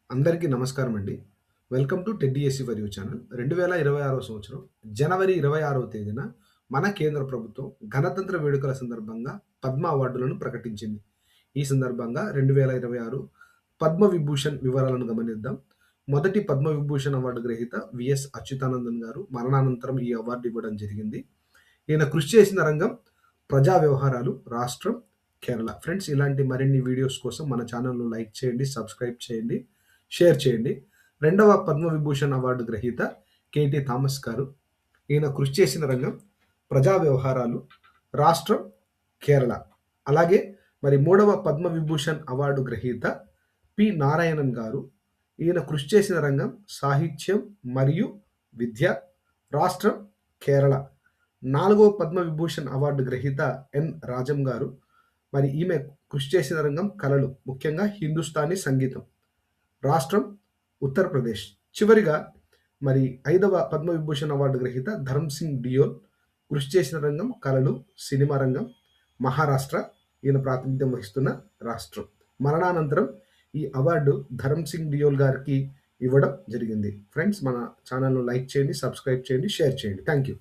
అందరికీ నమస్కారం అండి. Welcome to TET DSC for you channel. 2026 సంవత్సరం జనవరి 26వ తేదీన మన కేంద్ర ప్రభుత్వం గణతంత్ర వేడుకల సందర్భంగా పద్మ అవార్డులను ప్రకటించింది. ఈ సందర్భంగా 2026 పద్మ విభూషణ్ వివరాలను గమనిద్దాం. మొదటి పద్మ విభూషణ్ అవార్డు గ్రహీత విఎస్ అచ్యుతానందన్ గారు మరణానంతరం ఈ అవార్డు ఇవ్వడం జరిగింది. ఈయన కృషి చేసిన రంగం ప్రజా వ్యవహారాలు, రాష్ట్రం కేరళ. ఫ్రెండ్స్, ఇలాంటి మరిన్ని వీడియోస్ కోసం మన ఛానల్‌ను లైక్ చేయండి, సబ్స్క్రైబ్ చేయండి, షేర్ చేయండి. రెండవ పద్మవిభూషణ్ అవార్డు గ్రహీత కేటీ థామస్ గారు. ఈయన కృషి చేసిన రంగం ప్రజా వ్యవహారాలు, రాష్ట్రం కేరళ. అలాగే మరి మూడవ పద్మవిభూషణ్ అవార్డు గ్రహీత పి నారాయణన్ గారు. ఈయన కృషి చేసిన రంగం సాహిత్యం మరియు విద్య, రాష్ట్రం కేరళ. నాలుగవ పద్మవిభూషణ్ అవార్డు గ్రహీత ఎన్ రాజం గారు. మరి ఈమె కృషి చేసిన రంగం కళలు, ముఖ్యంగా హిందుస్థానీ సంగీతం, రాష్ట్రం ఉత్తరప్రదేశ్. చివరిగా మరి ఐదవ పద్మవిభూషణ్ అవార్డు గ్రహీత ధరమ్ సింగ్ డియోల్. కృషి చేసిన రంగం కళలు, సినిమా రంగం, మహారాష్ట్ర. ఈయన ప్రాతినిధ్యం వహిస్తున్న రాష్ట్రం. మరణానంతరం ఈ అవార్డు ధరమ్ సింగ్ డియోల్ గారికి ఇవ్వడం జరిగింది. ఫ్రెండ్స్, మన ఛానల్ను లైక్ చేయండి, సబ్స్క్రైబ్ చేయండి, షేర్ చేయండి. Thank you.